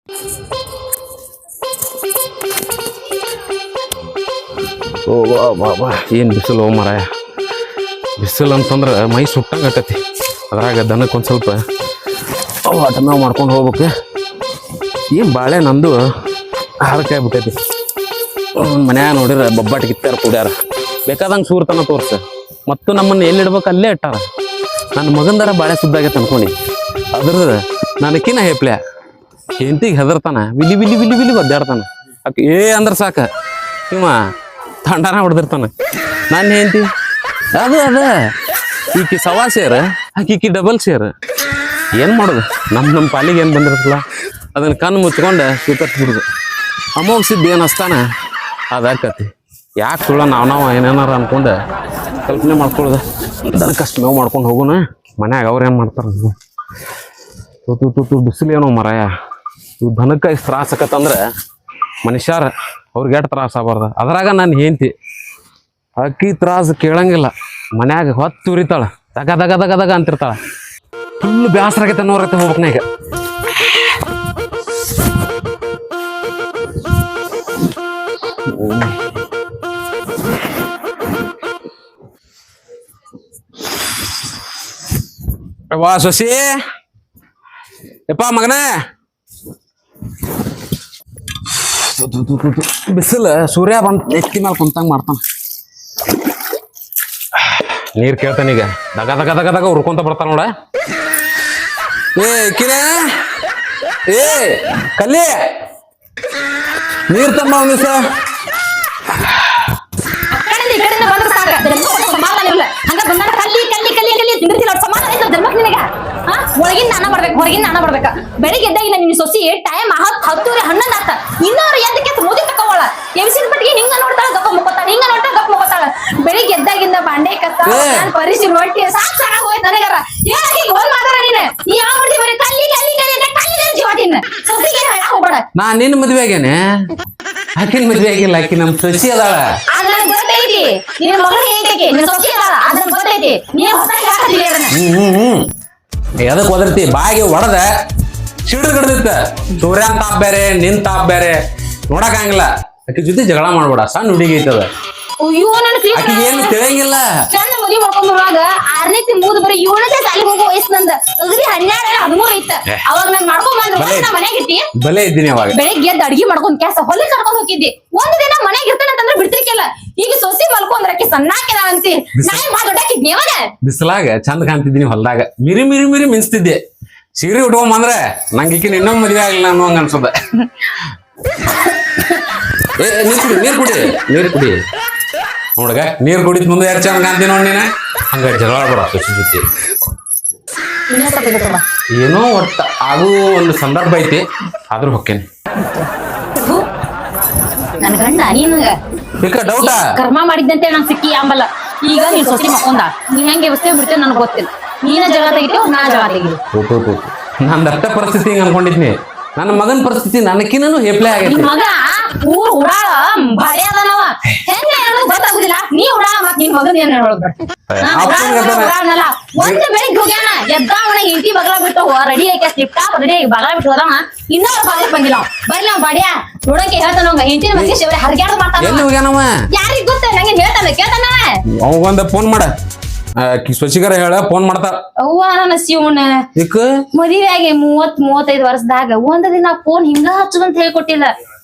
ಓ ಬಾ ಬಾ ಏನು ಬಿಸಿಲು ಓ ಮಾರಾಯ. ಬಿಸಿಲು ಅಂತಂದ್ರೆ ಮೈ ಸುಟ್ಟಂಗೆ ಆಕತಿ. ಅದ್ರಾಗ ದನಕ್ಕೆ ಒಂದು ಸ್ವಲ್ಪ ಮೇವು ಮಾಡ್ಕೊಂಡು ಹೋಗ್ಬೇಕು. ಏನು ಬಾಳೆ ನಂದು ಹಾರಕಾಯಿ ಬಿಟ್ಟೈತಿ. ಮನ್ಯಾಗ ನೋಡಿದ್ರೆ ಬಬ್ಬಾಟ್ ಕಿತ್ತಾರ ಕುಡ್ಯಾರ. ಬೇಕಾದಂಗೆ ಸೂರ್ತನ ತೋರ್ಸ ಮತ್ತು ನಮ್ಮನ್ನು ಎಲ್ಲಿಡ್ಬೇಕು ಅಲ್ಲೇ ಇಟ್ಟಾರ. ನನ್ನ ಮಗಂದಾರ ಬಾಳೆ ಸುದ್ದಾಗೈತೆ ಅನ್ಕೊಂಡು ಅದ್ರದ್ದು ನನಕಿನ ಹೇಪ್ಲ್ಯಾ ಹೆಂಡತಿಗೆ ಹೆದರ್ತಾನ. ವಿಲಿ ವಿಲಿ ವಿಲಿ ವಿಲಿ ಒದ್ದಾಡ್ತಾನ. ಅಕ್ಕ ಅಂದ್ರೆ ಸಾಕ ಇವ ತಂಡನ ಹೊಡೆದಿರ್ತಾನೆ. ನನ್ನ ಹೆಂಡತಿ ಅದ ಈಕಿ ಸವಾ ಸೇರ್ ಆಕಿ ಡಬಲ್ ಸೇರ್. ಏನು ಮಾಡೋದು, ನಮ್ಮ ಪಾಲಿಗೆ ಏನು ಬಂದಿರ್ತಲ್ಲ ಅದನ್ನು ಕಣ್ಣು ಮುಚ್ಕೊಂಡು ಸುತ್ತರ್ಸ್ಬಿಡುದು. ಅಮೋಘಸಿದ್ದು ಏನು ಹಸ್ತಾನ ಅದಾಕತಿ. ಯಾಕೆ ಸುಳ್ಳ ನಾವು ಏನೇನಾರ ಅನ್ಕೊಂಡು ಕಲ್ಪನೆ ಮಾಡ್ಕೊಳ್ಳೋದು. ಅದಕ್ಕಷ್ಟು ಮೇವು ಮಾಡ್ಕೊಂಡು ಹೋಗೋಣ. ಮನ್ಯಾಗ ಅವ್ರು ಏನು ಮಾಡ್ತಾರೆ ತೂತು ಬಿಸಿಲು ಏನೋ ಮರಾಯ. ಇವು ದನಕ್ಕೆ ಇಷ್ಟು ತ್ರಾಸ ಆಕತ್ತಂದ್ರೆ ಮನುಷ್ಯರ ಅವ್ರಿಗೆ ಎಷ್ಟು ತ್ರಾಸ ಆಗಬಾರ್ದು. ಅದ್ರಾಗ ನಾನು ಹೆಂಡ್ತಿ ಅಕ್ಕಿ ತ್ರಾಸ ಕೇಳಂಗಿಲ್ಲ. ಮನ್ಯಾಗ ಹೊತ್ತು ಉರಿತಾಳೆ, ದಗ ದಗ ದಗ ದಗ ಅಂತಿರ್ತಾಳೆ. ಫುಲ್ ಬೇಸರ ಆಗೈತೆ ಅನ್ನೋರೈತೆ ಹೋಗ್ಬೇಕನ ಈಗ. ವಾ ಸೊಸಿ ಯಪ್ಪ ಮಗನೇ, ಬಿಸಿಲು ಸೂರ್ಯ ಬಂದು ಎತ್ತಿ ಮೇಲೆ ಕುಂತಂಗೆ ಮಾಡ್ತಾನೆ. ನೀರು ಕೇಳ್ತಾನೆ ಈಗ. ದಗ ದಗ ದಗ ದಗ ಉರ್ಕೊಂತ ಬರ್ತಾನ ನೋಡ. ಏ ಕಿರೇ, ಏ ಕಲ್ಲಿ ನೀರು ತಮ್ಮ ಒಂದು ದಿವಸ. ಒಳಗಿನ ನಾನ ಬರ್ಬೇಕು, ಹೊರಗಿನ ನಾನ ಬರ್ಬೇಕ. ಬೆಳಿಗ್ಗೆ ಎದ್ದಾಗಿಲ್ಲ ನಿನ್ನ ಸೊಸಿ ಟೈಮ್ 10:10 11 ಆತ. ಇನ್ನೂರು ಎದ್ದಕ್ಕೆ ಮೋದಿ ತಕೋಳ ಎವಿಸಿನ ಪಟ್ಟಿಗೆ ಹಿಂಗ ನೋಡ್ತಾಳ ಗಪ್ಪ ಮುಕ್ಕೋತಾಳ, ಹಿಂಗ ನೋಡ್ತಾಳ ಗಪ್ಪ ಮುಕ್ಕೋತಾಳ. ಬೆಳಿಗ್ಗೆ ಎದ್ದಾಗಿಂದ ಬಾಂಡೆ ಕಸ ಪರಿಸಿ ರೊಟ್ಟಿ ಸಾಕ್ ಸಾಕ ಹೋಯ್ತು ನನಗಾರ. ಹೇಳಿ ಗೋಲ್ ಮಾತಾಡ ನೀನು. ನೀ ಯಾವ ಮಾಡ್ತಿ ಬರೀ ಕಲ್ಲಿ ಕಲ್ಲಿ ಕಲ್ಲಿ ಕಲ್ಲಿ ಜೀವಟಿನ ಸೊಸಿಗೆ ಹೇಳ ಹೋಗ್ಬೇಡ. ನಾ ನಿನ್ನ ಮದ್ವೆ ಆಗೇನೆ, ಆಕಿನ ಮದ್ವೆ ಆಗಿಲ್ಲ. ಆಕಿ ನಮ್ ಸೊಸಿ ಅದಾಳ. ಅದ್ ನನಗೆ ಗೊತ್ತೈತಿ. ನಿನ್ನ ಮಗಳು ಹೇಗೆ ನಿನ್ನ ಸೊಸಿ ಅದಾಳ ಅದ್ ನನಗೆ ಗೊತ್ತೈತಿ. ನೀ ಹೊತ್ತಾಗಿ ಹಾಕದಿಲ್ಲ ಅದನ್ನ. ಎದಕ್ ಒದರ್ತಿ ಬಾಯಿಗೆ ಹೊಡೆದ ಸಿಡಿದು ಗಿಡದಿತ್ತ. ಸೂರ್ಯನ್ ತಾಪ್ ಬೇರೆ ನಿನ್ ತಾಪ್ ಬೇರೆ ನೋಡಕ್ ಆಗಂಗಿಲ್ಲ. ಆಕಿ ಜೊತೆ ಜಗಳ ಮಾಡ್ಬೇಡ. ಸಣ್ಣ ಹುಡುಗಿ ಐತದ, ಅಯ್ಯೋ ನನ್ನ ಆಕಿಗೆ ಏನು ತಿಳಿಯಂಗಿಲ್ಲ. ನನ್ನ ಮದುವೆ ಮಾಡ್ಕೊಂಡ್ ಬರುವಾಗ 6ನೇ ಮುಗಿದು ಬರೀ 7ನೇ ಸಾಲಿಗೆ ಹೋಗೋ ವಯಸ್ಸು ನಂದ. ಅಗದಿ 12 13 ಐತ. ಅವಾಗ ನಾನ್ ಮಾಡ್ಕೊಂಡ್ ಬಂದ್ರೆ ಮನೆಗೆ ಇರ್ತಿ ಬಲೆ ಇದ್ದೀನಿ. ಅವಾಗ ಬೆಳಿಗ್ಗೆ ಎದ್ದು ಅಡ್ಗಿ ಮಾಡ್ಕೊಂಡ್ ಕೆಲಸ ಹೊಲಿ ಕರ್ಕೊಂಡ್ ಹೋಗಿದ್ದಿ. ಒಂದ್ ದಿನ ಮನೆಗೆ ಇರ್ತಾನೆ ಅಂತಂದ್ರೆ ಬಿಡ್ತಿರ್ಕಿಲ್ಲ. ಈಗ ಸೊಸಿ ಮಲ್ಕೊಂಡ್ರಕ್ಕೆ ಸಣ್ಣಾಕಿದ ಅಂತಿ. ನಾಯಿ ಮಾ ದೊಡ್ಡಾಕಿದ್ನಿ ಅವನ. ಬಿಸಿಲಾಗ ಚಂದ ಕಾಣ್ತಿದ್ದೀನಿ ಹೊಲ್ದಾಗ. ಮಿರಿ ಮಿರಿ ಮಿರಿ ಮಿನ್ಸ್ತಿದ್ದೆ. ಸೀರೆ ಉಟ್ಕೊಂಬಂದ್ರೆ ನಂಗೆ ಈಕಿನ ಇನ್ನೊಮ್ಮೆ ಮದುವೆ ಆಗಿಲ್ಲ ಅನ್ನೋ ಹಂಗ ಅನ್ಸದ. ಏ ನೀರ್ ಕುಡಿ ನೀರ್ ಕುಡಿ ನೋಡಗ. ನೀರ್ ಕುಡಿದ್ ಮುಂದೆ ಯಾರು ಚಂದ ಕಾಣ್ತೀನಿ ನೋಡ್ ನೀನ. ಹಂಗ ಜಗಳ ಆಡ್ಬೇಡ ಸೊಸಿ ಜೊತೆ. ಏನೋ ಒಟ್ಟ ಅದು ಒಂದು ಸಂದರ್ಭ ಐತಿ. ಆದ್ರೂ ಹೊಕ್ಕೇನಿ. ನನ್ ಗಂಡ ನಿನಗ ಡೌಟ ಕರ್ಮ ಮಾಡಿದ್ದಂತೆ ನಂಗೆ ಸಿಕ್ಕಿ ಅಂಬಲ್ಲ. ಈಗ ನೀನ್ ಸೊಸಿ ಮಕ್ಕೊಂದ ನೀ ಹೆಂಗೆ ವ್ಯವಸ್ಥೆ ಬಿಡ್ತೇನೆ ನನಗೆ ಗೊತ್ತಿಲ್ಲ. ನೀನ ಜಗಳ ತೆಗಿತೇವ ನಾ ಜಗಳ ತೆಗಿದು. ನಂದು ಅಷ್ಟ ಪರಿಸ್ಥಿತಿ ಹಿಂಗ ಅನ್ಕೊಂಡಿದ್ನಿ. ನನ್ನ ಮಗನ ಪರಿಸ್ಥಿತಿ ನನಕಿನ್ನೂ ಹೇಪ್ಲೆ ಆಗೈತಿ. ಮಗ ಊರ್ ಉಡಾಳ ಭಾರಿ ಅದನವ. ಹೆಂಗ ಗೊತ್ತಾಗುದಿಲ್ಲ. ನೀ ಉಡಾಳ ಮತ್ ನಿನ್ ಮಗನ್ ಏನ್ ಹೇಳ್ಬೇಡ. ಒಂದ್ ಬೆಳಿಗ್ಗೆ ಹೋಗ್ಯಾನ ಎದ್ದಾವನ ಇಂಟಿ ಬಗಲ ಬಿಟ್ಟು ರೆಡಿ ಆಗಿ ಸ್ಲಿಪ್ ಟಾಪ್ ರೆಡಿ ಆಗಿ ಬಗಲ ಬಿಟ್ಟು ಹೋದವ. ಇನ್ನೊಬ್ಬ ಬಗಲ ಬಂದಿಲ್ಲ. ಬರ್ಲಿ ಅವ್ ಬಾಡ್ಯ ನೋಡಕ್ಕೆ ಹೇಳ್ತಾನ ಇಂಟಿನ ಬಗ್ಗೆ ಶಿವರೇ ಹರ್ಗ್ಯಾಡ ಮಾಡ್ತಾನ. ಎಲ್ಲಿ ಹೋಗ್ಯಾನವ ಯಾರಿಗ್ ಗೊತ್ತ? ನಂಗೆ ಹೇಳ್ತಾನ ಕೇಳ್ತಾನ. ಅವಂಗೊಂದ ಫೋನ್ ಮಾಡ. ಸ್ವಚ್ಛಗಾರ ಹೇಳ ಫೋನ್ ಮಾಡ್ತಾರ. ಅವ್ವ ನನ್ನ ಶಿವನ ಮದುವೆ ಆಗಿ 30-35 ವರ್ಷದಾಗ ಒಂದ್ ದಿನ ಫೋನ್ ಹಿಂಗ ಹಚ್ಚದಂತ ಹೇಳ್ಕೊಟ್ಟಿಲ್ಲ.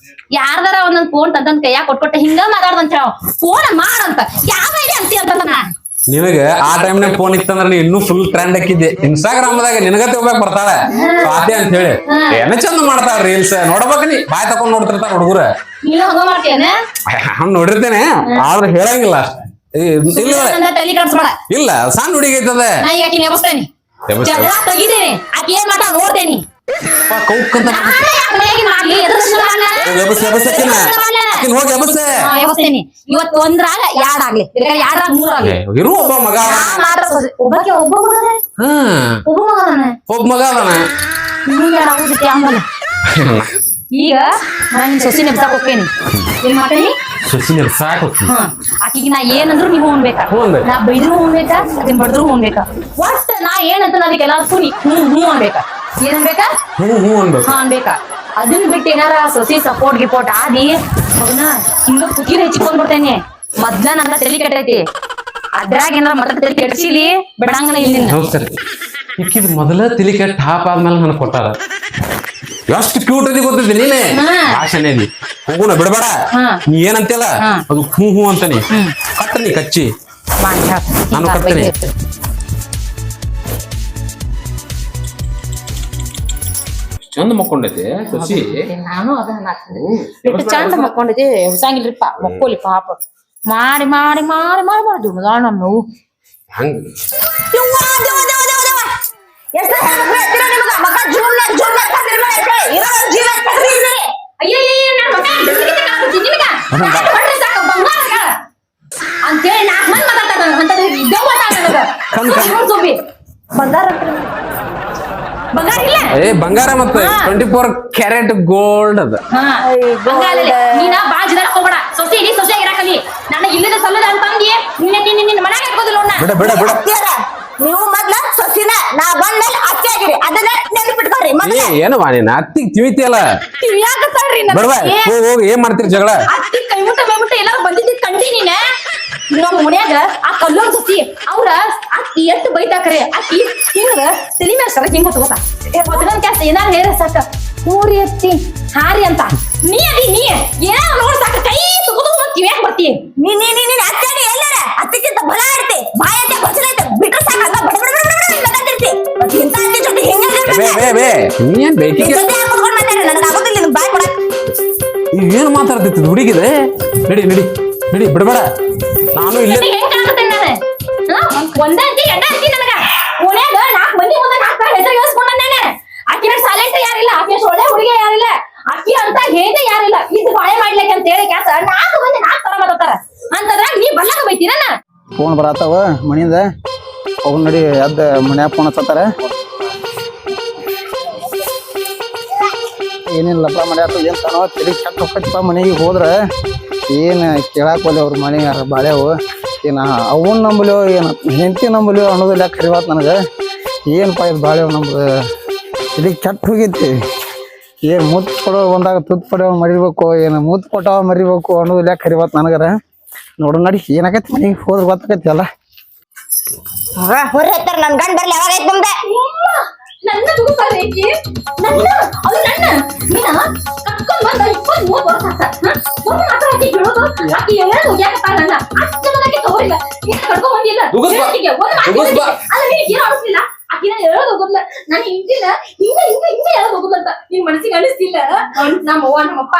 ಯಾರ್ದಾರ ಒಂದೊಂದ್ ಫೋನ್ ತಂದ್ ಕೈಯಾಗ ಕೊಟ್ಕೊಟ್ಟ ಹಿಂಗ ಮಾತಾಡ್ದಂತ ಹೇಳ ಫೋನ್ ಮಾಡಂತ ಯಾವ ಐಡಿಯಾ ಅಂತಿ ಅಂತ. ನಿನಗ ಆ ಟೈಮ್ನಾಗ ಫೋನ್ ಇತ್ತಂದ್ರ ನೀ ಇನ್ನೂ ಫುಲ್ ಟ್ರೆಂಡ್ ಹಾಕಿದ್ದೆ. ಇನ್ಸ್ಟಾಗ್ರಾಮ್ದಾಗ ನಿನಗತ್ತೆ ಹೋಗ್ಬೇಕು ಬರ್ತಾಳೆ ಸ್ವಾತಿ ಅಂತ ಹೇಳಿ. ಏನ ಚಂದ ಮಾಡ್ತಾಳ ರೀಲ್ಸ್ ನೋಡ್ಬೇಕ. ನೀ ಬಾಯ್ ತಕೊಂಡ್ ನೋಡ್ತಿರ್ತಾರ ಹುಡುಗರ. ನೀನು ಹಂಗ ಮಾಡ್ತೇನೆ ಹಂಗ್ ನೋಡಿರ್ತೇನೆ ಆದ್ರೆ ಹೇಳಂಗಿಲ್ಲ. ಇಲ್ಲ ಸಣ್ಣ ಹುಡುಗಿ ಐತದ. ತೆಗಿದೇನೆ ಆಕಿ ಏನ್ ಮಾಡ ನೋಡ್ತೇನಿ. ಇವತ್ತು ಒಂದ್ರಾಗ ಎರಡಾಗ್ಲಿ ಎರಡರಾಗ ಮೂರಾಗ್ಲಿ ಇರು. ಒಬ್ಬ ಮಗ ಒಬ್ಬ ಮಗ ಅದಾನ. ಈಗ ನಾನು ಸೊಸಿ ನೆಬ್ಸಾಕ್ ಹೋಗ್ತೇನಿ. ಏನ್ ಮಾಡ್ತೇನಿ? ಸೊಸಿ ನೆಬ್ಸಾಕ್ ಹೋಗ್ತೀನಿ. ಆಕಿಗೆ ನಾ ಏನಂದ್ರು ನೀವು ಹೋಗ್ಬೇಕಾ, ನಾ ಬೈದ್ರು ಹೋಗ್ಬೇಕಾ, ಅದನ್ನ ಬಡದ್ರು ಹೋಗ್ಬೇಕಾ. ಒಟ್ಟ ನಾ ಏನಂತ ಅದಕ್ಕೆಲ್ಲ ಹ್ಞೂ ಹ್ಞೂ ಅನ್ಬೇಕಾ. ಏನ್ ಅನ್ಬೇಕಾ? ಹ್ಞೂ ಹ್ಞೂ ಅನ್ಬೇಕು. ಅನ್ಬೇಕಾ. ಅದನ್ನ ಬಿಟ್ಟು ಏನಾರ ಸೊಸಿ ಸಪೋರ್ಟ್ ಗಿಪೋರ್ಟ್ ಆದಿ ಅವನ ಹಿಂಗ ಕುಕಿನ ಹೆಚ್ಚಿಕೊಂಡ್ ಬಿಡ್ತೇನೆ ಮೊದ್ಲ ನಂದ ತಲಿ ಕೆಟ್ಟೈತಿ ಅದ್ರಾಗ ಏನಾರ ಮತ್ತೆ ತಲಿ ಕೆಡ್ಸಿಲಿ ಬಿಡಂಗನ ಇಲ್ಲಿಂದ ಹೌದು ಸರ್ ಇಕ್ಕಿದ್ ಮೊದಲ ತಿಳಿ ಕೆಟ್ಟ ಹಾಪ್ ಆದ್ಮೇಲೆ ನನಗೆ ಕೊಟ್ಟಾರ ಎಷ್ಟು ಕ್ಯೂಟ್ ಅದಿ ಗೊತ್ತಿದ್ದೆ ನೀನೆ ಭಾಷೆನೇ ಅದಿ ಹೋಗುಣ ಬಿಡಬೇಡ ನೀ ಏನಂತಿಲ್ಲ ಅದು ಹೂ ಹೂ ಅಂತಾನೆ ಕಟ್ಟನಿ ಕಚ್ಚಿ ನಾನು ಕಟ್ತೇನೆ ಚಂದ ಮಕ್ಕೊಂಡೈತೆ ಸಸಿ ನಾನು ಅದನ್ನ ಇಟ್ಟು ಚಂದ ಮಕ್ಕೊಂಡಿದ್ದೆ ಹೊಸಂಗಿಲ್ರಿಪ್ಪ ಮಕ್ಕೋಲಿ ಪಾಪ ಮಾಡಿ ಮಾಡಿ ಮಾಡಿ ಮಾಡಿ ಮಾಡಿ ದುಡ್ದಾಳ ನಾವು ಹಂಗ ಅಂತೇಳಿ ನಾಲ್ಕು ಮಂದಿ ಮಾತಾಡ್ತಾರೆ ಬಂಗಾರ ಬಂಗಾರ ಇಲ್ಲ ಏ ಬಂಗಾರ ಮತ್ತೆ 24 ಕ್ಯಾರೆಟ್ ಗೋಲ್ಡ್ ಅದ ನೀನ ಬಾಳ ಜಿದಾಡ ಹೋಗ್ಬೇಡ ಸೊಸೆ ಇಡೀ ಸೊಸೆ ಆಗಿರಾಕಲಿ ನನ್ನ ಇಲ್ಲದ ಸಲ್ಲದ ಅಂತಂದಿ ನಿನ್ನ ಮನ್ಯಾಗ ಹಾಕೋದಿಲ್ಲ ಬಿಡ ಬಿಡ ಬಿಡ ನೀವು ಮೊದ್ಲ ಸೊಸಿನ ನಾ ಬಂದ್ಮೇಲೆ ಅತ್ತೆ ಆಗಿರಿ ಅದನ್ನ ನೆನಪಿಟ್ಕೊರಿ ಏನು ನೀನ್ ಅತ್ತಿಗೆ ತಿವಿತಿಯಲ್ಲ ಯಾಕತ್ತಾಳ್ರಿ ಬಿಡವಾ ಹೋಗಿ ಏನ್ ಮಾಡ್ತೀರಿ ಜಗಳ ಅತ್ತಿ ಕೈಮುಟ್ಟ ಮೇಮುಟ್ಟ ಎಲ್ಲಾರು ಬಂದಿದ್ದ ಕಂಡಿ ನೀನ ನಮ್ಮ ಮನ್ಯಾಗ ಆ ಕಲ್ಲೋರ್ ಸೊಸಿ ಅವ್ರ ಅಕ್ಕಿ ಎಷ್ಟು ಬೈತಾಕ್ರಿ ಅಕ್ಕಿ ಹಿಂಗ ತಲಿ ಮೇಲೆ ಸರ ಹಿಂಗ ತಗೋತಾ ಮೊದಲನ್ ಕೆಲಸ ಏನಾರ ಹೇಳ ಸಾಕ ಮೂರಿ ಅತ್ತಿ ಹಾರಿ ಅಂತ ನೀ ಅದಿ ನೀ ಏನಾರ ನೋಡ್ ಸಾಕ ಕೈ ತುಗುದು ಕಿವ್ಯಾಕ ಬರ್ತಿ ನೀ ಅತ್ತೆ ಎಲ್ಲಾರ ಅತ್ತಿಗಿಂತ ಬಲ ಇರ್ತಿ ಬಾಯತ್ತೆ ಬಸಲೈತೆ ಬಿಟ್ರೆ ಸಾಕ ಅಲ್ಲ ಬಡ ಬಡ ಬಡ ಬಡ ಮಾತಾಡ್ತಿರ್ತಿ ಇಂತ ಅತ್ತೆ ಜೊತೆ ಹೆಂಗ ನೀನ್ ಬೇಕಿಗೆ ಕುತ್ಕೊಂಡು ಮಾತಾಡ್ರಿ ನನಗೆ ಆಗೋದಿಲ್ಲ ನಿನ್ ಬಾಯ್ ಕೊಡಕ್ ಏನು ಮಾತಾಡ್ತಿತ್ತು ಹುಡುಗಿದೆ ನಡಿ ನಡಿ ನಡಿ ಬಿಡಬೇಡ ನಾನು ಇಲ್ಲೇ ಹೆಂಗ್ ಕಾಣ್ತೇನೆ ನಾನು ಒಂದೇ ಅಂತಿ ಎರಡ ಅಂತಿ ನನಗ ಓಣ್ಯಾಗ 4 ಮಂದಿ ಮುಂದೆ 4 ಹೆಸರು ಯೋಸ್ಕೊಂಡ ನಾನು ಆಕಿನ ಸೈಲೆಂಟ್ ಯಾರಿಲ್ಲ ಆಕಿನ ಒಳ್ಳೆ ಹುಡುಗಿ ಯಾರಿಲ್ಲ ಅಕ್ಕಿ ಅಂತ ಹೇಗೆ ಯಾರಿಲ್ಲ ಇದು ಬಾಳೆ ಮಾಡ್ಲಿಕ್ಕೆ ಅಂತ ಹೇಳಿ ಕ್ಯಾಸ 4 ಮಂದಿ 4 ತರ ಮಾತಾಡ್ತಾರ ಅಂತದ್ರಾಗ ನೀ ಬಲ್ಲಾಗ ಬೈತೀರ ಫೋನ್ ಬರತ್ತಾವ ಮನಿಂದ ಅವ್ನ ನಡಿ ಅದ್ ಮನ್ಯಾಗ ಫೋನ್ ಹಚ್ಚತ್ತಾರ ಏನಿಲ್ಲಪ್ಪ ಮನ್ಯಾಗ ಏನ್ ತಾನೋ ತಿರುಗಿ ಕೆಟ್ಟ ಹೋಗ್ತಪ್ಪ ಮನೆಗೆ ಹೋದ್ರ ಏನು ಕೇಳಾಕ್ ಹೋದೆ ಅವ್ರ ಮನೆಯಾರ ಬಾಳೆವು ಏನ ಅವನ್ ನಂಬಲಿಯೋ ಏನು ಹೆಂಡತಿ ನಂಬಲಿಯೋ ಅನ್ನೋದಿಲ್ಲ ಕರಿವಾತ್ ನನಗೆ ಏನಪ್ಪ ಇದು ಬಾಳೆವು ನಮ್ದು ತಿರುಗಿ ಕೆಟ್ಟ ಹೋಗೈತಿ ಏನು ಮುತ್ತು ಕೊಡೋ ಬಂದಾಗ ತುತ್ತು ಪಡೆಯೋ ಮರಿಬೇಕು ಏನು ಮುತ್ತು ಕೊಟ್ಟವ ಮರಿಬೇಕು ಅನ್ನೋದಿಲ್ಲ ಕರಿವಾತ್ ನನಗರ ನೋಡು ನಡಿ ಏನಾಗೈತಿ ಮನೆಗೆ ಹೋದ್ರೆ ಗೊತ್ತಾಗೈತಿ ಅಲ್ಲ ಹೊರ ಹತ್ತಾರ ನನ್ ಗಂಡ ಬರ್ಲಿ ಯಾವಾಗ ಐತ್ ನಿಮ್ದೆ ನನ್ನ ತುಗುತ್ತಾರೆ ಏಕಿ ನನ್ನ ಅದು ನನ್ನ ನೀನ ಕಟ್ಕೊಂಡ್ ಬಂದ 23 ವರ್ಷ ಆತ ಒಂದು ಮಾತ್ರ ಆಕಿ ಹೇಳೋದು ಆಕಿ ಹೇಳೋದು ಹೋಗ್ಯಾಕತ್ತಾಳ ನನ್ನ ಅಷ್ಟು ನನಗೆ ತಗೋರಿಲ್ಲ ನೀ ಕಟ್ಕೊಂಡ್ ಬಂದಿಲ್ಲ ಆಕಿಗೆ ಒಂದು ಮಾತು ಅಲ್ಲ ನೀನು ಏನು ಅನಿಸ್ಲಿಲ್ಲ ಆಕಿನ ಹೇಳೋದು ಹೋಗುದಿಲ್ಲ ನಾನು ಹಿಂದಿನ ಹಿಂಗ ಹೇಳೋದು ಹೋಗುದಿಲ್ಲ ಅಂತ ನಿನ್ ಮನಸ್ಸಿಗೆ ಅನಿಸ್ತಿಲ್ಲ ನಮ್ಮ ಅವ್ವ ನಮ್ಮಪ್ಪ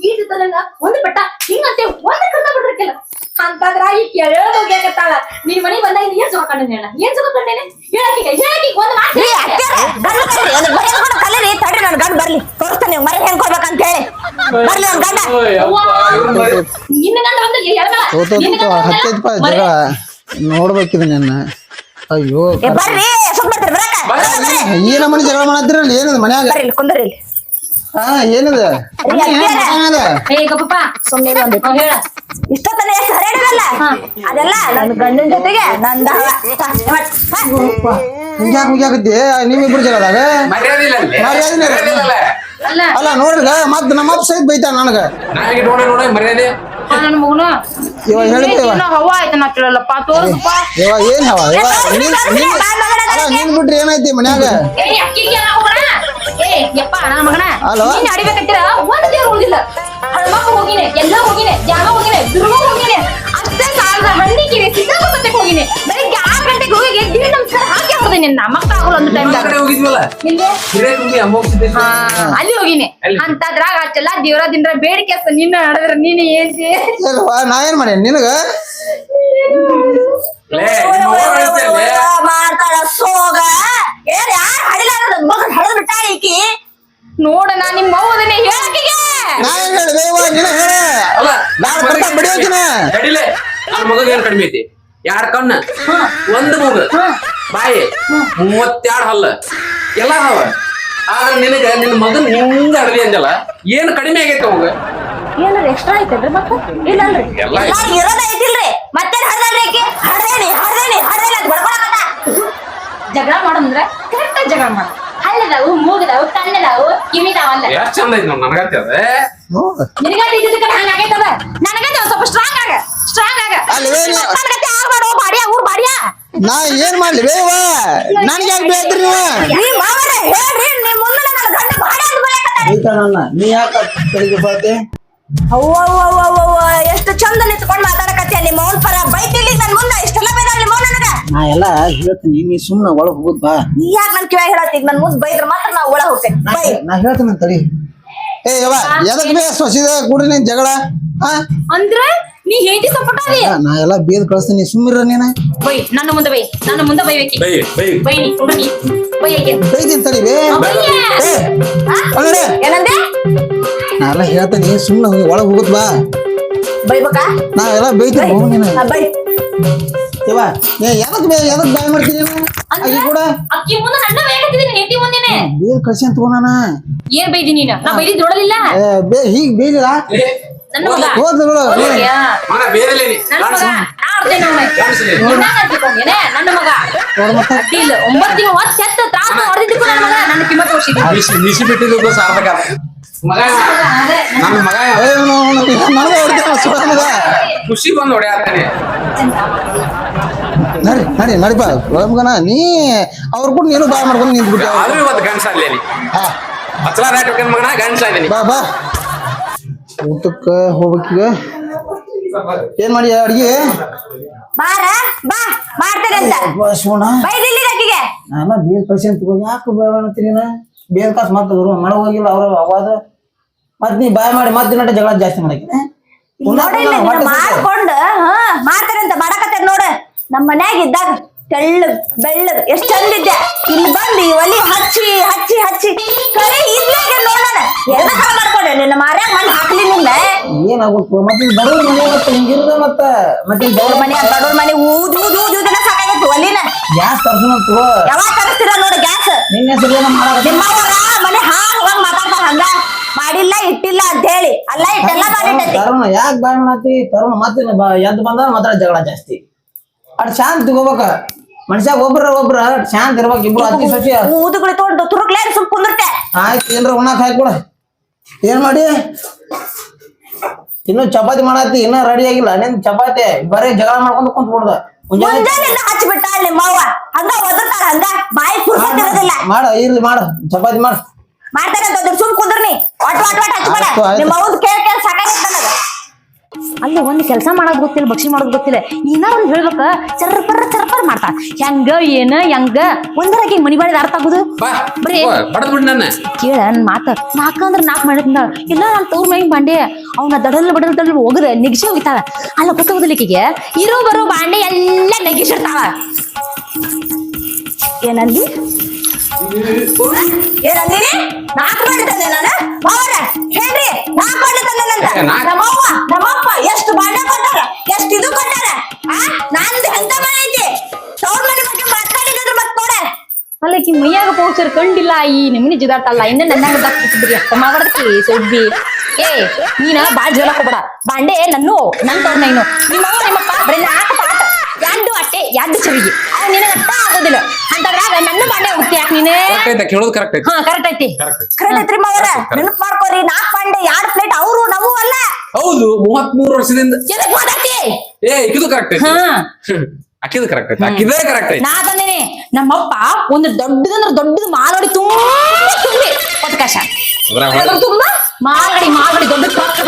ಈಟದಲ್ಲ ಒಂದು ಬೆಟ್ಟ ಹಿಂಗಂತೆ ಒಂದು ಕರ್ಕ ಬಿಡ್ರಕ್ಕೆಲ್ಲ ಅಂತಂದ್ರ ಈಕಿ ಹೇಳೋದು ಹೋಗ್ಯಾಕತ್ತಾಳ ನಿನ್ ಮನೆಗೆ ಬಂದಾಗ ಏನ್ ಸುಖಕೊಂಡೇನೆ ಏನ್ ಸುಖಕೊಂಡೇನೆ ಹೇಳಕಿಗೆ ಒಂದು ಮಾತು ಕಲೀರಿ ತಡ್ರಿ ನನ್ ಗಂಡ ಬರ್ಲಿ ತೋರಿಸ್ತಾನೆ ಮರ ಹೆಂಗ್ ಕೊಡ್ಬೇಕಂತ ಹೇಳಿ ಬರ್ಲಿ ನನ್ ಗಂಡ ನಿನ್ನ ಗಂಡ ಒಂದು ಹತ್ತೈತಪ್ಪ ಜಗಳ ನೋಡ್ಬೇಕಿದ ನನ್ನ ಅಯ್ಯೋ ಬರ್ರಿ ಸುಮ್ಮನೆ ಬರಕ ಏನ ಮನೆ ಜಗಳ ಮಾಡತ್ತಿರಲ್ಲ ಏನದ ಮನ್ಯಾಗ ಬರ್ರಿ ಕುಂದ್ರಿ ಇಲ್ಲಿ ಹಾ ಏನದ ಏ ಗಪ್ಪಪ್ಪ ಸುಮ್ಮನೆ ಬಂದಿತ್ತು ಹೇಳ ಇಷ್ಟೊತ್ತನ ಎಷ್ಟು ಹರಡಿರಲ್ಲ ಅದೆಲ್ಲ ನನ್ನ ಗಂಡನ ಜೊತೆಗೆ ನಂದ ಹಿಂಗ್ಯಾಕತ್ತಿ ನೀವಿಬ್ರು ಜಗಳದಾಗ ಅಲ್ಲ ಅಲ್ಲ ನೋಡ್ರಿಗ ಮತ್ ನಮ್ಮಪ್ಪ ಸಹಿತ ಬೈತಾನ ನನಗ ನೋಡ ಮರ್ಯಾದೆ ನನ್ನ ಮಗನು ಇವಾಗ ಹೇಳ್ತೇವ ಹವ ಆಯ್ತು ನಲ್ಲಪ್ಪ ತೋರ್ಸಪ್ಪ ಇವ ಏನ್ ಹವ ಅಲ್ಲ ನೀನ್ ಬಿಟ್ರಿ ಏನೈತಿ ಮನ್ಯಾಗ ಏ ಅಕ್ಕಿಗೆ ಹೋಗೋಣ ಏ ಯಪ್ಪ ನನ್ನ ಮಗನ ಅಲ್ವಾ? ನೀನ್ ಅಡಿಬೇಕಂತೀರ ಒಂದ್ ದೇವ್ರು ಉಳಿದಿಲ್ಲ ಹಳ್ಮಕ್ಕ ಹೋಗಿನೆ ಎಲ್ಲ ಹೋಗಿನೆ ಜಾಗ ಹೋಗಿನೆ ದುರ್ಗ ಹೋಗಿನೆ ಅಷ್ಟೇ ಸಾಲದ ಹಣ್ಣಿಗೆ ಸಿದ್ದಾಪಟ್ಟಕ್ಕೆ ಹೋಗಿನೆ ಬೆಳಿಗ್ಗೆ 6 ಗಂಟೆಗೆ ಹೋಗಿ ಎದ್ದು ನಮಸ್ಕಾರ ಹಾಕಿ ಹೊಡೆದೆ ನಿನ್ನ ಮಕ್ಕಳ ಆಗೋಲ್ಲ ಒಂದು ಟೈಮ್ ಹೋಗಿದ್ವಲ್ಲ ಅಲ್ಲಿ ಹೋಗಿನಿ ಅಂತದ್ರಾಗ ಅಷ್ಟೆಲ್ಲ ದೇವ್ರ ದಿನ ಬೇಡಿಕೆ ನಿನ್ನ ನಡೆದ್ರ ನೀನು ಏನ್ಸಿ ಇಲ್ವಾ ನಾ ಏನ್ ಮಾಡೇನಿ ನಿನಗ ಮಾಡ್ತಾಳ ಸೋಗ ಏನ್ ಯಾರು ಹಡಿಲ್ಲ ಮಗನ್ ಹಡದ್ ಬಿಟ್ಟ ಈಕಿ ನೋಡ ನಾ ನಿಮ್ಮ ಅವ್ವದನ್ನೇ ಹೇಳಕಿಗೆ ನಾ ಏನ್ ಹೇಳಿದೆ ಇವ ನೀನ ಹೇಳ ನಾನು ಬರ್ತಾ ಬಿಡಿಯೋಕಿನ ನಡಿಲೆ ನನ್ನ ಮಗದ ಏನ್ ಕಡಿಮೆ ಐತಿ 2 ಕಣ್ಣ ಒಂದು ಮೂಗ ಬಾಯಿ 32 ಹಲ್ಲ ಎಲ್ಲ ಅದಾವ ಆದ್ರೆ ನಿನಗ ನಿನ್ನ ಮಗನ್ ಹಿಂಗ ಅಡವಿ ಅಂದಲ್ಲ ಏನ್ ಕಡಿಮೆ ಆಗೈತೆ ಅವಾಗ ಏನಾರ ಎಕ್ಸ್ಟ್ರಾ ಐತೇನ್ರಿ ಮತ್ತ ಇಲ್ಲಲ್ರಿ ಎಲ್ಲ ಇರೋದ ಐತಿಲ್ರಿ ಮತ್ತೆ ಹಡ್ದಲ್ರಿ ಈಕಿ ಹಡ್ದೇನಿ ಅಂತ ಬಡ್ಕೊಳಕತ್ತ ಜಗಳ ಮಾಡಂದ್ರೆ ಕರೆಕ್ಟ್ ಜಗಳ ಮಾಡ ಹಲ್ಲದಾವು ಮೂಗದಾವು ಕಣ್ಣದಾವು ಕಿವಿದಾವ ಅಲ್ಲ ಎಷ್ಟ್ ಚಂದ ಐತಿ ನೋಡ್ ನನಗತ್ತೆ ಅದ ನೋಡು ನಿನಗತ್ತೆ ಇದ್ದಿದ್ದಕ್ಕೆ ಹಂಗಾಗೈತದ ನನಗತ್ತೆ ಒಂದ್ ಸ್ವಲ್ಪ ಸ್ಟ್ರಾಂಗ್ ಆಗ ಅಲ್ವೇ ನನಗತ್ತೆ ಆಗ್ಬಾರ್ದು ಬಾಡಿಯ ಊರ್ ಬಾಡಿಯ ನಾ ಏನ್ ಮಾಡ್ಲಿ ಬೇವ ನನ್ಗೆ ಯಾಕೆ ಬೇದ್ರಿ ನೀವು ನೀ ಮಾವರ ಹೇಳ್ರಿ ನಿಮ್ ಮುಂದೆ ನನ್ನ ಗಂಡ ಬಾಡ ಅಂತ ಬೈಯಕತ್ತಾರ ನನ್ನ ನೀ ಯಾಕೆ ತೆರಿಗೆ ಬಾತೆ ಅವ್ವ ಎಷ್ಟು ಚಂದ ನಿಂತ್ಕೊಂಡ್ ಮಾತಾಡಕತ್ತೀಯ ನಿಮ್ಮ ಅವ್ನ ಪರ ಬೈತಿಲಿ ನನ್ ಮುಂದೆ ಇಷ್ಟೆಲ್ಲ ಬೈದಾರ ನಿಮ್ಮ ಅವ್ನ ನನಗ ನಾ ಎಲ್ಲ ಹೇಳ್ತೀನಿ ನೀ ಸುಮ್ಮನೆ ಒಳಗೆ ಹೋಗುದ್ ಬಾ ನೀ ಯಾಕೆ ನನ್ ಕಿವ್ಯಾಗ ಹೇಳತ್ತೀಗ ನನ್ ಮುಂದೆ ಬೈದ್ರ ಮಾತ್ರ ನಾ ಒಳಗ್ ಹೋಗ್ತೇನೆ ಬೈ ನಾ ಹೇಳ್ತೀನಿ ತಡಿ ಏ ಯವ್ವ ಎದಕ್ ಬೇ ಸೊಸಿದ ಕೂಡ್ರಿ ನೀನ್ ಜಗಳ ಹಾ ಅಂದ್ರ ನೀ ಹೇಂಟಿ ಸಪೋರ್ಟ್ ಅದಿ ನಾ ಎಲ್ಲ ಬೇದ್ ಕಳಿಸ್ತೀನಿ ಸುಮ್ಮಿರ ನೀನ ಬೈ ನನ್ನ ಮುಂದೆ ಬೈಬೇಕಿ ಬೈ ನೀ ಹುಡುಗ ನೀ ಬೈಯಕ್ಕೆ ಬೈತೀನಿ ತಡಿ ಬೇ ಏ ಅಲ್ಲಡೆ ಏನಂದೆ ನಾ ಎಲ್ಲ ಹೇಳ್ತೀನಿ ಸುಮ್ಮನೆ ಒಳಗೆ ಹೋಗುದ್ ಬಾ ಬೈಬೇಕಾ ನಾ ಎಲ್ಲ ಬೈತೀನಿ ಹೋಗು ನೀನು ಬೈ ಯವ್ವ ನೀ ಎದಕ್ ಬಾಯ್ ಮಾಡ್ತೀನಿ ಆಗಿ ಕೂಡ ಅಕ್ಕಿ ಮುಂದೆ ನನ್ನ ಬೈಯಕತ್ತಿದ್ದೀನಿ ಹೆಂಡತಿ ಮುಂದೆನೆ ಬೇದ್ ಕಳ್ಸಿ ಅಂತ ಹೋಗೋಣ ಏನ್ ಬೈದಿ ನೀನು ನಾ ಬೈದಿ ನೋಡಲಿಲ್ಲ ಹೀಗ್ ಬೇದಿಲ್ಲ ನನ್ನ ಮಗ ಹೋದ್ ನೋಡು ಹೋಗ್ಯಾ? ಮಗ ಬೇರೆ ನನ್ನ ಮಗ ಆಡ್ತೇನೆ ನನ್ನ ಮಗ ನೋಡು ಮತ್ತೆ ಅಡ್ಡಿಲ್ಲ 9 ತಿಂಗಳು ಹೊತ್ತು ಹೆತ್ತ ತ್ರಾಸ ಹೊಡೆದಿದ್ದಕ್ಕೂ ನನ್ನ ಮಗ ನನ್ನ ಕಿಮ್ಮತ್ ತೋರಿಸಿದ ನಿಸಿ ಬಿಟ್ಟಿದ್ದು ಸಾರ್ಥಕ ಮಗ ನನ್ನ ಮಗ ನನಗೆ ಹೊಡ್ತೀನಿ ಸುಳ ಮಗ ಖುಷಿ ಬಂದು ಹೊಡೆಯಾತಾನೆ ನಡಿ ನಡಿಪ ಮಗನ ನೀ ಅವ್ರ ಕೂಡ ನೀನು ಬಾಯ್ ಮಾಡ್ಕೊಂಡು ನಿಂತ್ಬಿಟ್ಟು ಆದ್ರೂ ಇವತ್ತು ಗಂಡಸ ಅಲ್ಲೇ ನೀ ಹಾ ಹಚ್ಚಲ ದಾಟೋಕನ್ ಮಗನ ಗಂಡಸ ಇದ್ದೀನಿ ಬಾ ಬಾ ಊಟಕ್ಕೆ ಹೋಗ್ಬೇಕೀಗ ಏನ್ ಮಾಡಿ ಅಡ್ಗೆ ಬಾರ ಬಾ ಮಾಡ್ತೇನೆ ಅಂತ ಶಿವಣ ಬೈದಿಲ್ಲ ಅಕ್ಕಿಗೆ ನಾನ ಬೇಲ್ ಕಳ್ಸಿ ಅಂತ ಯಾಕೆ ಬೇಡ ಬೇಲ್ ಕಾಸು ಮತ್ತೆ ಮಳೆ ಹೋಗಿಲ್ಲ ಅವ್ರ ಅವಾದ ಮತ್ ನೀ ಬಾಯ್ ಮಾಡಿ ಮತ್ತೆ ದಿನ ಜಗಳ ಜಾಸ್ತಿ ಮಾಡಕ್ಕೆ ನೋಡಿಲ್ಲ ಮಾಡ್ಕೊಂಡು ಮಾಡ್ತಾರೆ ಅಂತ ಮಾಡಕತ್ತಾರ ನೋಡ ನಮ್ಮ ಮನ್ಯಾಗ ಇದ್ದಾಗ ತೆಳ್ಳಗ್ ಬೆಳ್ಳಗ್ ಎಷ್ಟ್ ಚಂದಿದ್ದೆ ಇಲ್ಲಿ ಬಂದು ಈ ಒಲಿ ಹಚ್ಚಿ ಹಚ್ಚಿ ಹಚ್ಚಿ ಕರೆ ಇದ್ಲಾಗ ನೋಡೋಣ ಎದಕ್ ಹಾಳ್ ಮಾಡ್ಕೊಂಡೆ ನಿನ್ನ ಮಾರ್ಯಾಗ ಮಣ್ಣು ಹಾಕ್ಲಿ ನಿನ್ನ ಏನಾಗುತ್ತೆ ಮತ್ತೆ ಬಡವ್ರ ಮನೆ ಮತ್ತೆ ಹಿಂಗಿರುದ ಮತ್ತೆ ಬಡವ್ರ ಮನೆ ಬಡವ್ರ ಮನೆ ಊದ್ ಊದ್ ಊದ್ ಊದನ ಸಾಕಾಗೈತಿ ಒಲಿನ ಗ್ಯಾಸ್ ತರ್ಸೋಣ ಯಾವಾಗ ತರಿಸ್ತೀರ ನೋಡು ಗ್ಯಾಸ್ ನಿನ್ನೆ ಸರಿ ನಿಮ್ಮವ್ರ ಮನೆ ಹಾಳು ಹೋಗ್ ಮಾತಾಡ್ತಾರ ಹಂಗ ಮಾಡಿಲ್ಲ ಇಟ್ಟಿಲ್ಲ ಅಂತ ಹೇಳಿ ಅಲ್ಲ ಇಟ್ಟೆಲ್ಲ ಮಾಡಿಟ್ಟೈತಿ ತರೋಣ ಯಾಕೆ ಬಾಯ್ ಮಾಡತ್ತಿ ತರೋಣ ಮತ್ತೆ ಎದ್ದು ಬಂದ ಮಾತ್ರ ಜಗಳ ಜಾಸ್ತಿ ಅಟ್ ಶಾಂತ ತಗೋಬೇಕ ಮನುಷ್ಯಾಗ ಒಬ್ರ ಶಾಂತ ಇರ್ಬೇಕು ಇಬ್ರು ಅತಿ ಸೊಸಿ ಊದುಗಳು ತೊಗೊಂಡು ತುರುಕ್ಲೇ ಸುಮ್ ಕುಂದಿರ್ತೆ ಆಯ್ತು ಏನ್ರ ಉಣ್ಣಾಕ ಹಾಕೊಡ ಏನ್ ಮಾಡಿ ಇನ್ನು ಚಪಾತಿ ಮಾಡತ್ತಿ ಇನ್ನ ರೆಡಿ ಆಗಿಲ್ಲ ನಿನ್ ಚಪಾತಿ ಬರೀ ಜಗಳ ಮಾಡ್ಕೊಂಡು ಕುಂತ್ಬಿಡ್ದ ಮುಂಜಾನೆ ಹಚ್ಚಿಬಿಟ್ಟ ಅಲ್ಲಿ ಮಾವ ಹಂಗ ಒದರ್ತಾರ ಹಂಗ ಬಾಯಿ ಕುರ್ಸತ್ತಿರೋದಿಲ್ಲ ಮಾಡ ಇರ್ಲಿ ಮಾಡ ಚಪಾತಿ ಮಾಡ ಮಾಡ್ತಾನೆ ಅಂತ ಸುಮ್ ಕುಂದ್ರನಿ ಒಟ್ ಹಚ್ಬೇಡ ಆಯ್ತು, ಆಯ್ತು. ನಿಮ್ಮ ಅವ್ನ್ ಕೇಳ ಸಾಕಾಗೈತೆ ನನಗ ಅಲ್ಲಿ ಒಂದ್ ಕೆಲಸ ಮಾಡೋದ್ ಗೊತ್ತಿಲ್ಲ ಬಕ್ಷಿ ಮಾಡೋದ್ ಗೊತ್ತಿಲ್ಲ ಇನ್ನ ಒಂದ್ ಹೇಳ್ಬೇಕ ಚರ್ಪರ್ ಮಾಡ್ತಾ ಹೆಂಗ ಏನ ಹೆಂಗ ಒಂದರಾಗಿ ಮನಿ ಬಾಳಿದ ಅರ್ಥ ಆಗುದು ಬರೀ ಬಡದ್ ಬಿಡ್ ನನ್ನ ಕೇಳ ನನ್ ಮಾತ ನಾಲ್ಕಂದ್ರ ನಾಲ್ಕು ಮಾಡಿದ್ನ ಇಲ್ಲ ನಾನ್ ತವ್ರ ಮೈಗ್ ಬಾಂಡೆ ಅವನ ದಡಲ್ ಹೋಗದ ನೆಗಿಸಿ ಹೋಗಿತಾಳ ಅಲ್ಲ ಗೊತ್ತಾಗುದಿಲ್ಲ ಈಕಿಗೆ ಇರೋ ಬರೋ ಬಾಂಡೆ ಎಲ್ಲ ನೆಗಿಸಿರ್ತಾಳ ಏನಂದಿ ಏನಂದಿರಿ ನಾಲ್ಕು ಮಾಡಿ ತಂದೆ ನಾನು ಅವರ ಹೇಳ್ರಿ ನಾಲ್ಕು ಮಾಡಿ ತಂದೆ ನಮ್ಮಪ್ಪ ಎಷ್ಟು ಬಾಂಡೆ ಕೊಟ್ಟಾರ ಎಷ್ಟು ಇದು ಕೊಟ್ಟಾರ ನಂದು ಎಂತ ಮನೆ ಐತಿ ತವ್ರ ಮನೆ ಬಗ್ಗೆ ಮಾತಾಡಿದ್ರು ಮತ್ ನೋಡ ಅಲ್ಲ ಈಕಿ ಮೈಯಾಗ ಪೌಚರ್ ಕಂಡಿಲ್ಲ ಈ ನಿಮ್ನಿ ಜಿದಾಟಲ್ಲ ಇನ್ನ ನನ್ನ ದಕ್ಕಿದ್ರಿ ಅಷ್ಟ ಮಾತಾಡ್ತಿ ಸುಬ್ಬಿ ಏ ನೀನ ಬಾಳ್ ಜೋಲ ಹೋಗ್ಬೇಡ ಬಾಂಡೆ ನನ್ನು ನನ್ ತವ್ರನ ಇನ್ನು ನಿಮ್ಮವ್ವ ನಿಮ್ಮಪ್ಪ ಬರೀ ನಾಲ್ಕು ಪಾಠ ಎರಡು ಚರಿಗೆ ಅವ್ ನಿನಗ ಅರ್ಥ ಆಗೋದಿಲ್ಲ ಅಂತದ್ರಾಗ ನನ್ನ ಬಾಂಡೆ ಹೋಗ್ತಿ ಯಾಕೆ ನೀನೇ ಕೇಳೋದು ಕರೆಕ್ಟ್ ಐತಿ ಹಾ ಕರೆಕ್ಟ್ ಐತಿ ಕರೆಕ್ಟ್ ಐತ್ರಿ ಮಾವರ ನೆನಪು ಮಾಡ್ಕೋರಿ 4 ಬಾಂಡೆ 2 ಪ್ಲೇಟ್ ಅವರು ನಾವು ಅಲ್ಲ ಹೌದು 33 ವರ್ಷದಿಂದ ಎದಕ್ ಮಾತಾಡ್ತಿ ಏ ಇಕಿದು ಕರೆಕ್ಟ್ ಐತಿ ಹಾ ಅಕ್ಕಿದು ಕರೆಕ್ಟ್ ಐತಿ ಅಕ್ಕಿದೇ ಕರೆಕ್ಟ್ ಐತಿ ನಾ ತಂದೇನೆ ನಮ್ಮಪ್ಪ ಒಂದು ದೊಡ್ಡದು ಮಾಲ್ಗಡಿ ತುಂಬಿ ಪತ್ಕಾಶ ತುಂಬಾ ಮಾಲ್ಗಡಿ ದೊಡ್ಡ ಟ್ರಕ್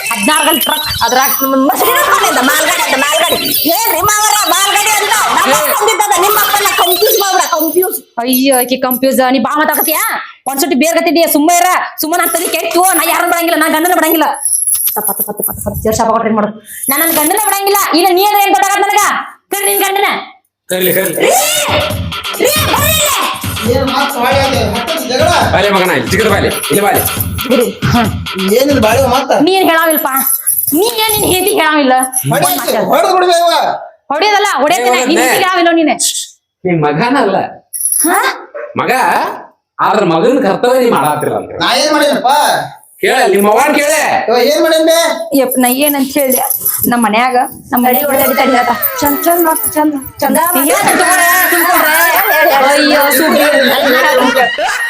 16 ಗಂಟೆ ಟ್ರಕ್ ಅದ್ರಾಗ ಮಾಲ್ಗಾಡಿ ಹೇಳ್ರಿ ಮಾವರ ಮಾಲ್ಗಾಡಿ ಅಂತ ನಿಮ್ಮ ಅಪ್ಪನ ಕನ್ಫ್ಯೂಸ್ ಮಾಡ್ಬಿಡ ಕನ್ಫ್ಯೂಸ್ ಅಯ್ಯೋ ಆಕಿ ಕಂಪ್ಯೂಸ್ ನೀ ಬಾ ಮಾತಾಡ್ತೀಯ ಒಂದ್ಸತಿ ಬೇರ್ಗತ್ತಿದ್ಯಾ ಸುಮ್ಮನೆ ಆಗ್ತದೆ ಕೆಟ್ಟು ನಾ ಯಾರನ್ನ ಬಿಡಂಗಿಲ್ಲ ನಾ ಗಂಡನ ಬಿಡಂಗಿಲ್ಲ ತಪ್ಪ ಜೋರ್ ಶಾಪ ಕೊಟ್ರಿ ಮಾಡು ನಾ ನನ್ನ ಗಂಡನ ಬಿಡಂಗಿಲ್ಲ ಈಗ ನೀ ಅಂದ್ರೆ ಏನ್ ಗೊತ್ತಾಗತ್ತ ನನಗ ಕರಿ ನಿನ್ ಗಂಡನ ಕರ್ಲಿ ಬಾಲೆ ಮಗನ ಚಿಕ್ಕದ ಬಾಲೆ ಇಲ್ಲಿ ಬಾಲೆ ಏನಿಲ್ಲ ಬಾಳಿ ಮತ್ತ ನೀನ್ ಹೇಳಾವಿಲ್ಪ ನೀ ಏನ್ ನಿನ್ ಹೆಂಡತಿ ಹೇಳಾವಿಲ್ಲ ಹೊಡೆದ್ ಬಿಡ್ಬೇವ ಹೊಡೆಯೋದಲ್ಲ ಹೊಡೆಯೋದಿಲ್ಲ ನಿನ್ ಹೆಂಡತಿ ಹೇಳಾವಿಲ್ಲ ನೀನೆ ನಿಮ್ ಮಗನಲ್ಲ ಮಗ ಆದ್ರ ಮಗನ ಕರ್ತವ್ಯ ನೀ ಮಾಡಾತಿರ ಅಂತ ನಾ ಏನ್ ಮಾಡಿನಪ್ಪ ಕೇಳ ನಿಮ್ಮ ಅವ್ವ ಕೇಳೆ. ಏನ್ ಮಾಡೇನ್ಬೆ ಯಪ್ಪ ನಾ ಏನಂತ ಹೇಳಿ ನಮ್ಮ ಮನ್ಯಾಗ ನಮ್ಮ ಮನೆ ಒಳಗಡೆ ತಡಿ ಆತ ಚಂದ ಚಂದ ಮಾತ್ ಚಂದ ಚಂದ ಅಯ್ಯೋ ಸುಬ್ರಿ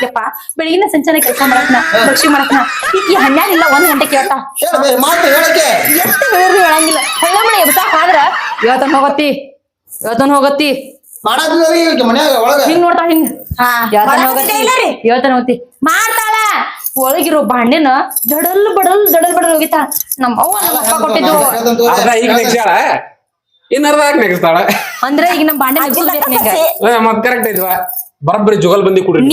ಯಪ್ಪ ಬೆಳಿಗಿನ ಸಂಚಾನ ಕೆಲಸ ಮಾಡಕ್ನ ಭಕ್ಷಿ ಮಾಡಕ್ನ ಈ ಹನ್ನೆರಡಿಲ್ಲ 1 ಗಂಟೆ ಕೇಳ್ತಾ ಹೇಳ್ಬೆ ಮಾತು ಹೇಳಕ್ಕೆ ಎಷ್ಟು ಹೇಳಿದ್ರು ಹೇಳಂಗಿಲ್ಲ ಹೊಳ್ಳ ಮನೆ ಎಬ್ಸಾಕ್ ಆದ್ರ ಇವತ್ತನ್ ಹೋಗತ್ತಿ ಮಾಡಾಕ್ರಿ ಈಗ ಮನ್ಯಾಗ ಒಳಗ ಹಿಂಗ್ ನೋಡ್ತಾ ಹಿಂಗ್ ಹಾ ಇವತ್ತನ ಹೋಗತಿ ಮಾಡ್ತಾಳ ಒಳಗಿರೋ ಬಾಂಡೆನ ದಡಲ್ ಬಡಲ್ ಹೋಗಿತಾ ನಮ್ಮ ಅವ್ವ ನಮ್ಮ ಅಪ್ಪ ಕೊಟ್ಟಿದ್ದು ಅರ್ಧ ಈಗ ನೆಗ್ಸಾಳ ಇನ್ ಅರ್ಧ ಯಾಕೆ ನೆಗ್ಸ್ತಾಳ ಅಂದ್ರೆ ಈಗ ನಮ್ ಬಾಂಡೆ ನೆಗ್ಸೋದ್ಬೇಕು ನಿಂಗ ಮತ್ ಕರೆಕ್ಟ್ ಐತ್ವಾ ಬರಬ್ಬರಿ ಜುಗಲ್ ಬಂದಿ ಕುಡ್ರಿ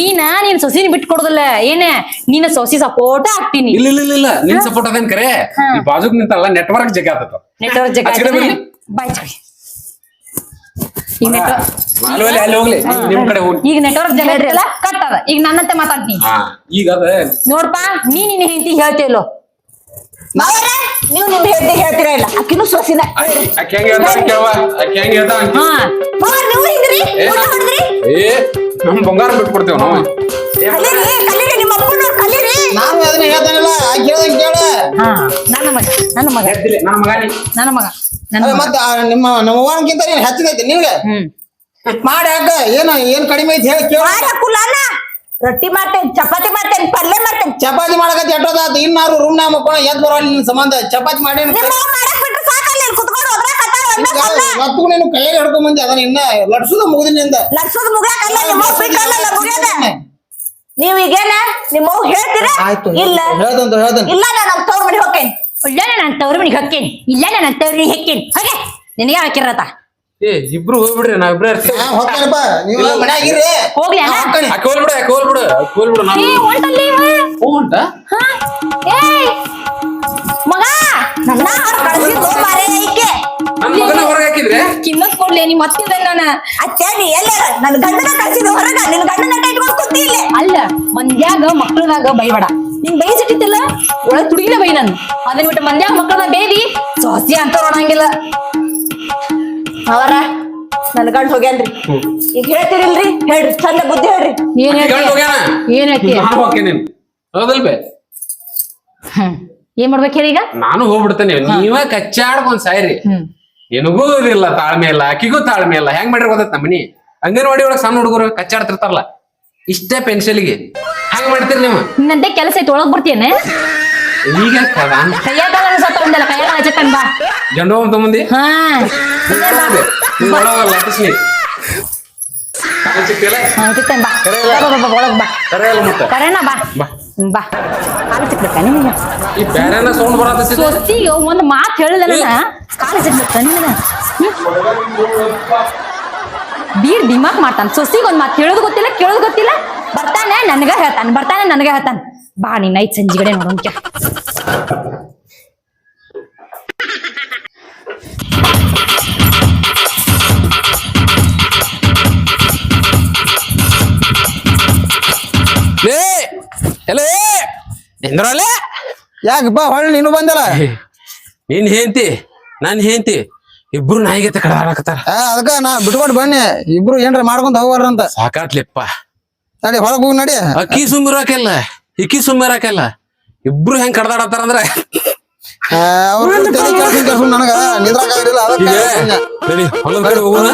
ನೀನ್ ಸೊಸಿನ ಬಿಟ್ಟು ಕೊಡುದಿಲ್ಲ ಏನೇ ನೀನ ಸೊಸಿ ಸಪೋರ್ಟ್ ಆಗ್ತೀನಿ ಇಲ್ಲ ನಿನ್ ಸಪೋರ್ಟ್ ಅದೇನ್ ಕರೆ ಈ ಬಾಜುಕ್ ನಿಂತಲ್ಲ ನೆಟ್ವರ್ಕ್ ಜಗ ಆತತ ನೆಟ್ವರ್ಕ್ ಜಗ ಆಚೆ ಕಡೆ ಬರ್ಲಿ. ಬಾಯ್ ಚಾವಿ ಈಗ ಅಲ್ಲಿ ಹೋಗ್ಲಿ ನಿಮ್ ಕಡೆ ಹೋಗಿ ಈಗ ನೆಟ್ವರ್ಕ್ ಜಗ ಇರಲ್ಲ ಕಟ್ ಅದ ಈಗ ನನ್ನಂತೆ ಮಾತಾಡ್ತೀನಿ ಹಾ ಈಗ ಅದ ನೋಡ್ಪ ನಿನ್ನ ಹೆಂಡತಿ ಹೇಳ್ತಿಲ್ಲೋ ಮಾವರೇ ನೀವು ನಿಮ್ ಹೆಂಡತಿ ಹೇಳ್ತೀರಾ ಇಲ್ಲ ಆಕಿನೂ ಸೊಸಿನ ಅಕ್ಕಿ ಹೆಂಗ್ ಹೇಳ್ತಾಳ ಕೇಳುವ ಅಕ್ಕಿ ಹೆಂಗ್ ಹೇಳ್ತಾಳ ಹಾ ಮಾವರ್ ನೀವು ಹಿಂಗ್ರಿ ಊಟ ಹೊಡ್ದ್ರಿ ಏ ನಮ್ ಬಂಗಾರ ಬಿಟ್ಕೊಡ್ತೇವ ನಾವು ಕಲೀರಿ ನಿಮ್ಮ ಅಪ್ಪನವ್ರು ಕಲೀರಿ ನಾನು ಅದನ್ನ ಹೇಳ್ತಾನಿಲ್ಲ ಕೇಳ್ದಂಗ್ ಕೇಳ ಹಾ ನನ್ನ ಮಗ ನನ್ನ ಮಗ ಮತ್ತ ನಮ್ಮ ಅವ್ವನ್ಕಿಂತ ನೀನ್ ಹೆಚ್ಚಿಗೈತಿ ನಿನ್ಗೆ ಮಾಡಿ ಹಾಕ ಏನ್ ಕಡಿಮೆ ಐತಿ ಹೇಳಿ ಕೇಳ ಕುಲಾನ ರೊಟ್ಟಿ ಮಾಡ್ತೇನೆ ಚಪಾತಿ ಮಾಡ್ತೇನೆ ಪಲ್ಯ ಮಾಡ್ತೇನೆ ಚಪಾತಿ ಮಾಡಕತ್ತಿ ಎಟ್ಟೋದಾತ ಇನ್ನಾರು ರೂಮ್ ನಾಗ ಮಕ್ಕೋಣ ಎದ್ ಬರೋಲ್ಲ ನಿನ್ ಸಂಬಂಧ ಚಪಾತಿ ಮಾಡಿ ಮಾಡಕ್ ಬಿಟ್ಟು ಸಾಕಲ್ಲ ಕುತ್ಕೊಂಡು ಮತ್ತು ನೀನು ಕೈಯಾಗ ಹಿಡ್ಕೊಂಡ್ ಬಂದಿ ಅದನ್ನ ಇನ್ನ ಲಡ್ಸುದ ಮುಗಿದಿನಿಂದ ಲಡ್ಸೋದ್ ಮುಗ್ಯಾಕಲ್ಲ ನಿಮ್ಮ ಬಿಟ್ಟಲ್ಲ ಮುಗ್ಯದ ನೀವ್ ಈಗೇನ ನಿಮ್ಮ ಹೇಳ್ತೀರಾ ಇಲ್ಲ ಹೇಳ್ದಂತ ಇಲ್ಲ ನಾನು ತವ್ರ ಮನೆ ಹೋಗ್ತೇನೆ ಇಲ್ಲ ನಾನು ತವ್ರ ಮನೆಗೆ ಹೊಕ್ಕೇನಿ ಇಲ್ಲ ನಾನು ತವ್ರ ಮನೆಗೆ ಹೆಕ್ಕೇನಿ ಹಾಗೆ ನಿನಗೆ ಹಾಕಿರತ್ತ ಏ ಇಬ್ರು ಹೋಗ್ಬಿಡ್ರಿ ನಾವಿಬ್ರು ಇರ್ತೀವಿ ಹೋಗ್ತೇನಪ್ಪ ನೀವು ಮನ್ಯಾಗಿರ್ರಿ ಹೋಗ್ಲಿ ಅಣ್ಣ ಅಕ್ಕ ಹೋಗ್ಬಿಡು ನಾನು ಹೊಂಟಲ್ಲಿ ಹೊಂಟ ಏಯ್ ಮಗ ನನ್ನ ಕಳಿಸಿದ್ದು ಮಾರೇ ಈಕೆ ನನ್ ಮಗನ ಹೊರಗೆ ಹಾಕಿದ್ರೆ ಕಿಮ್ಮತ್ ಕೊಡ್ಲಿ ನಿಮ್ ಅತ್ತಿದ ನಾನು ಅತ್ತೇನಿ ಎಲ್ಲಾರ ನನ್ ಗಂಡನ ಕಳ್ಸಿದ್ದು ಹೊರಗ ನಿನ್ ಗಂಡನ ಇಟ್ಕೊಂಡು ಕೂತಿ ಇಲ್ಲಿ ಅಲ್ಲ ಮಂದ್ಯಾಗ ಮಕ್ಕಳದಾಗ ಬೈಬೇಡ ನಿಂಗ್ ಬೈಸಿಟ್ಟಿತ್ತಲ್ಲ ಒಳಗ್ ತುಡುಗಿನ ಬೈ ನಾನು ಅದನ್ ಬಿಟ್ಟು ಮಂದ್ಯಾಗ ಮಕ್ಕಳನ್ನ ಬೇದಿ ಸೊಸಿ ಅಂತ ನೋಡಂಗಿಲ್ಲ ಅವರ ನನ್ ಗಂಡ ಹೋಗ್ಯಾನ್ರಿ ಈಗ ಹೇಳ್ತೀರಿಲ್ರಿ ಹೇಳ್ರಿ ಚಂದ ಬುದ್ಧಿ ಹೇಳ್ರಿ ಏನ್ ಹೇಳ್ತಿ ಏನ್ ಹೇಳ್ತಿ ನಾನು ಹೋಗ್ತೇನೆ ಹೌದಲ್ಬೆ ಏನ್ ಮಾಡ್ಬೇಕು ಹೇಳಿ ಈಗ ನಾನು ಹೋಗ್ಬಿಡ್ತೇನೆ ನೀವ ಕಚ್ಚಾಡ್ಕೊಂಡ್ ಸಾಯ್ರಿ ನಿನಗೂ ಇದಿಲ್ಲ ತಾಳ್ಮೆ ಇಲ್ಲ ಆಕಿಗೂ ತಾಳ್ಮೆ ಇಲ್ಲ ಹೆಂಗ್ ಮಾಡ್ರಿ ಗೊತ್ತ ನಮ್ಮನಿ ಅಂಗನವಾಡಿ ಒಳಗ್ ಸಣ್ಣ ಹುಡುಗರು ಕಚ್ಚಾಡ್ತಿರ್ತಾರಲ್ಲ ಇಷ್ಟೇ ಪೆನ್ಸಿಲ್ಗೆ ಹೆಂಗ್ ಮಾಡ್ತೀರಿ ನೀವು ನಿನ್ನಂತೆ ಕೆಲಸ ಐತಿ ಒಳಗ್ ಬರ್ತೀಯನೆ ಈಗ ಕೈಯಾಗ ಸತ್ತ ಒಂದಲ್ಲ ಕೈಯಾಗ ಹಚ್ಚಕ್ಕನ್ ಬಾ ಜಂಡು ಹೂವ್ ತಗೊಂಬಂದಿ ಹಾ ಲಟಿಸ್ಲಿ ಸಿಗ್ತೇನೆ ಬಾ ಒಳಗ್ ಬಾ ಕರೆಯಲ್ಲ ಮತ್ತೆ ಕರೆನ ಬಾ ಬಾ ಬಾ ಕಾಲು ಸಿಕ್ಬೇಕ ನಿನಗೆ ಈ ಬ್ಯಾರೆನ ಸೌಂಡ್ ಬರತೈತಿ ಸೊಸಿಗೆ ಒಂದ್ ಮಾತು ಹೇಳಿದಲ್ಲ ಕಾಲು ಸಿಕ್ಬೇಕ ನಿನಗ ಬೀರ್ ದಿಮಾಕ್ ಮಾಡ್ತಾನ ಸೊಸಿಗೆ ಒಂದ್ ಮಾತು ಹೇಳೋದು ಗೊತ್ತಿಲ್ಲ ಕೇಳೋದು ಗೊತ್ತಿಲ್ಲ ಬರ್ತಾನೆ ನನಗ ಹೇಳ್ತಾನ ಬಾ ನೀನ್ ಐದ್ ಸಂಜಿಗಡೆ ನೋಡೋಂಕ ಎಂದ್ರಲ್ಲ ಯಾಕಪ್ಪ ಹೊಳ್ಳಿ ನೀನು ಬಂದಲ್ಲ ನೀನ್ ಹೆಂತಿ ನನ್ ಹೆಂತಿ ಇಬ್ರು ನಾಯಿಗೆ ಕಡಾಡಕತ್ತಾರ ಅದಕ್ಕ ನಾ ಬಿಟ್ಕೊಂಡು ಬನ್ನಿ ಇಬ್ರು ಏನ್ರ ಮಾಡ್ಕೊಂತ ಹೋಗ್ಬಾರ್ರಂತ ಸಾಕಾತ್ಲಿಪ್ಪ ನಡಿ ಹೊರಗ್ ಹೋಗಿ ನಡಿ ಅಕ್ಕಿ ಸುಮ್ಮಿರಾಕಲ್ಲ ಇಕ್ಕಿ ಸುಮ್ಮಿರಾಕಲ್ಲ ಇಬ್ರು ಹೆಂಗ್ ಕಡ್ದಾಡತ್ತಾರ ಅಂದ್ರ ಅವ್ರು ನನಗ ನಿದ್ರಾಕಾಗಿಲ್ಲ ನಡಿ ಹೊಲದ ಕಡೆ ಹೋಗೋಣ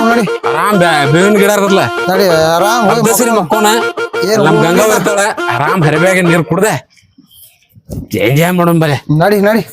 ಆರಾಮ್ ಬೇವಿನ ಗಿಡ ಇರ್ತಲ್ಲ ನಡಿ ಆರಾಮ್ ಹೋಗಿ ಮಕ್ಕೋಣ ನಮ್ ಗಂಗಾ ಬರ್ತಾಳ ಆರಾಮ್ ಹರಿಬ್ಯಾಗ ನೀರ್ ಕುಡ್ದೆ ಎಂಜಾಯ್ ಮಾಡೋಣ ಬಲೆ ನಡಿ